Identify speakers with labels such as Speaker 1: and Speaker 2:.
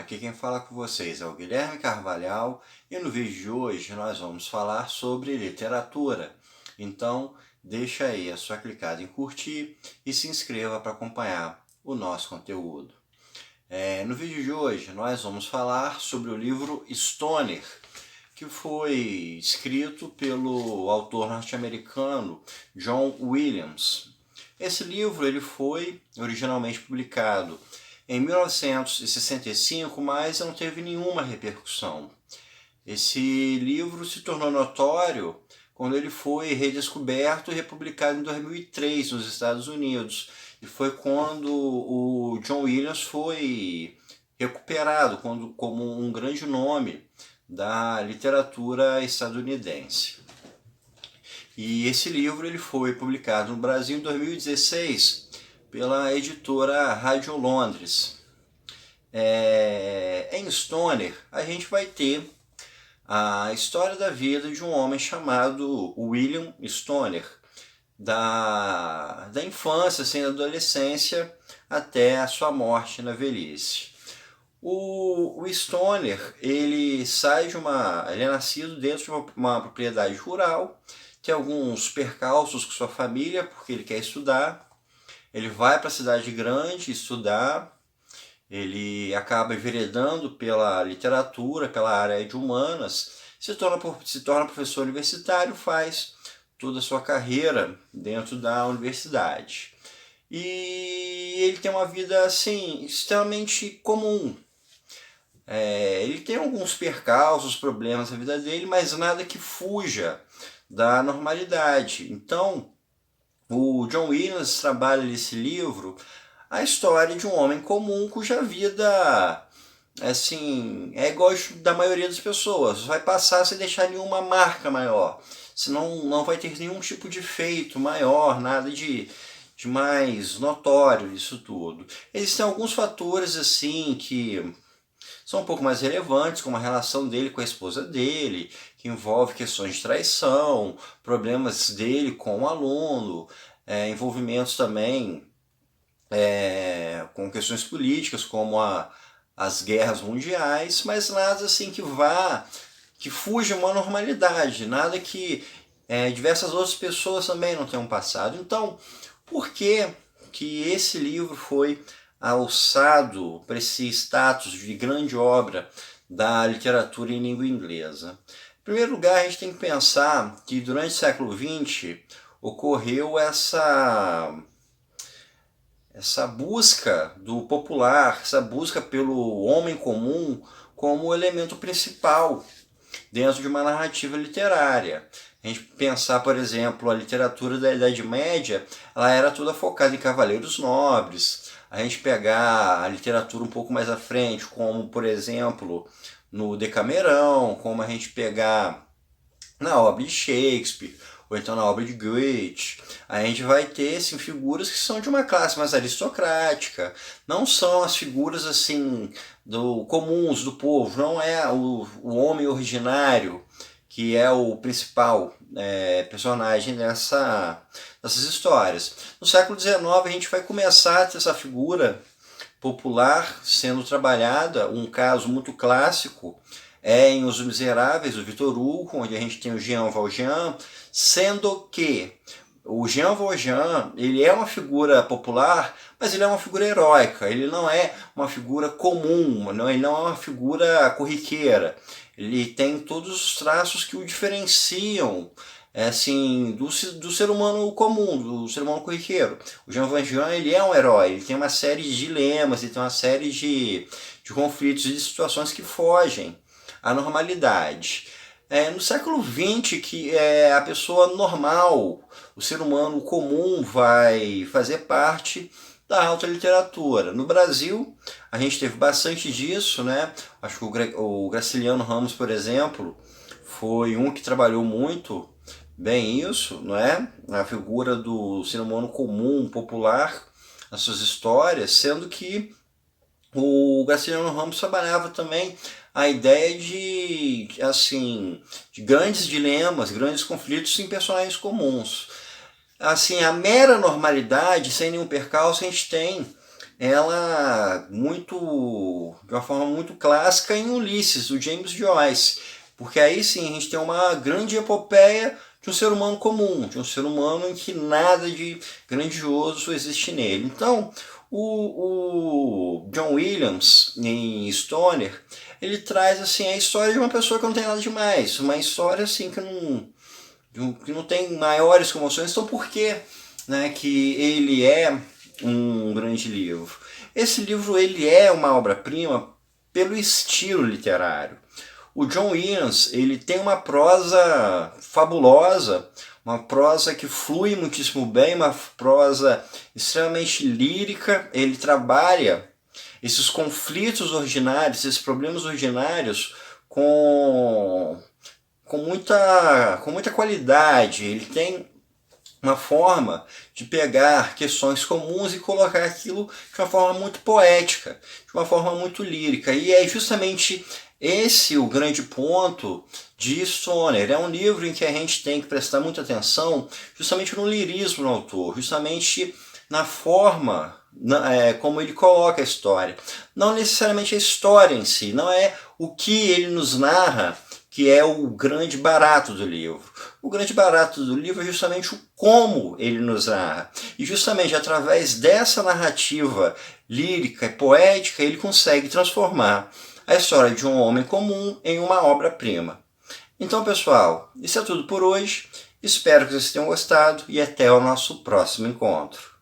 Speaker 1: Aqui quem fala com vocês é o Guilherme Carvalhal e no vídeo de hoje nós vamos falar sobre literatura. Então deixa aí a sua clicada em curtir e se inscreva para acompanhar o nosso conteúdo. No vídeo de hoje nós vamos falar sobre o livro Stoner, que foi escrito pelo autor norte-americano John Williams. Esse livro ele foi originalmente publicado em 1965, mas não teve nenhuma repercussão. Esse livro se tornou notório quando ele foi redescoberto e republicado em 2003 nos Estados Unidos. E foi quando o John Williams foi recuperado como um grande nome da literatura estadunidense. E esse livro ele foi publicado no Brasil em 2016 pela editora Rádio Londres. Em Stoner a gente vai ter a história da vida de um homem chamado William Stoner, da infância, assim, da adolescência até a sua morte na velhice. O Stoner, ele é nascido dentro de uma propriedade rural, tem alguns percalços com sua família, porque ele quer estudar. Ele vai para a cidade grande estudar, ele acaba enveredando pela literatura, pela área de humanas, se torna professor universitário, faz toda a sua carreira dentro da universidade. E ele tem uma vida assim, extremamente comum. Ele tem alguns percalços, problemas na vida dele, mas nada que fuja da normalidade. Então, o John Williams trabalha nesse livro a história de um homem comum cuja vida, assim, é igual da maioria das pessoas. Vai passar sem deixar nenhuma marca maior. Senão não vai ter nenhum tipo de feito maior, nada de mais notório isso tudo. Existem alguns fatores assim que são um pouco mais relevantes, como a relação dele com a esposa dele, que envolve questões de traição, problemas dele com o aluno, envolvimentos também com questões políticas, como as guerras mundiais, mas nada assim que fuja uma normalidade, nada que diversas outras pessoas também não tenham passado. Então, por que esse livro foi alçado para esse status de grande obra da literatura em língua inglesa? Em primeiro lugar, a gente tem que pensar que durante o século XX ocorreu essa busca do popular, essa busca pelo homem comum como elemento principal dentro de uma narrativa literária. A gente pensar, por exemplo, a literatura da Idade Média, ela era toda focada em cavaleiros nobres. A gente pegar a literatura um pouco mais à frente, como, por exemplo, no Decamerão, como a gente pegar na obra de Shakespeare, ou então na obra de Goethe, a gente vai ter assim, figuras que são de uma classe mais aristocrática, não são as figuras assim comuns do povo, não é o homem originário que é o principal personagem dessas histórias. No século XIX a gente vai começar a ter essa figura popular sendo trabalhada, um caso muito clássico em Os Miseráveis, do Victor Hugo, onde a gente tem o Jean Valjean, sendo que o Jean Valjean, ele é uma figura popular, mas ele é uma figura heróica, ele não é uma figura comum, ele não é uma figura corriqueira. Ele tem todos os traços que o diferenciam assim, do ser humano comum, do ser humano corriqueiro. O Jean Valjean, ele é um herói, ele tem uma série de dilemas, ele tem uma série de conflitos e de situações que fogem à normalidade. No século XX, que a pessoa normal, o ser humano comum, vai fazer parte da alta literatura. No Brasil, a gente teve bastante disso, né? Acho que o Graciliano Ramos, por exemplo, foi um que trabalhou muito bem isso, não é? A figura do ser humano comum, popular, nas suas histórias, sendo que o Graciliano Ramos trabalhava também a ideia de grandes dilemas, grandes conflitos em personagens comuns. Assim, a mera normalidade, sem nenhum percalço, a gente tem ela de uma forma muito clássica em Ulisses, do James Joyce, porque aí sim a gente tem uma grande epopeia de um ser humano comum, de um ser humano em que nada de grandioso existe nele. Então, o John Williams, em Stoner, ele traz assim a história de uma pessoa que não tem nada demais, uma história assim que não tem maiores comoções. Então, por que, né, que ele é um grande livro? Esse livro ele é uma obra-prima pelo estilo literário. O John Williams ele tem uma prosa fabulosa, uma prosa que flui muitíssimo bem, uma prosa extremamente lírica. Ele trabalha esses conflitos ordinários, esses problemas ordinários com, com muita qualidade. Ele tem uma forma de pegar questões comuns e colocar aquilo de uma forma muito poética, de uma forma muito lírica. E é justamente esse o grande ponto de Stoner. É um livro em que a gente tem que prestar muita atenção justamente no lirismo do autor, justamente na forma como ele coloca a história. Não necessariamente a história em si, não é o que ele nos narra que é o grande barato do livro. O grande barato do livro é justamente o como ele nos narra. E justamente através dessa narrativa lírica e poética, ele consegue transformar a história de um homem comum em uma obra-prima. Então, pessoal, isso é tudo por hoje. Espero que vocês tenham gostado e até o nosso próximo encontro.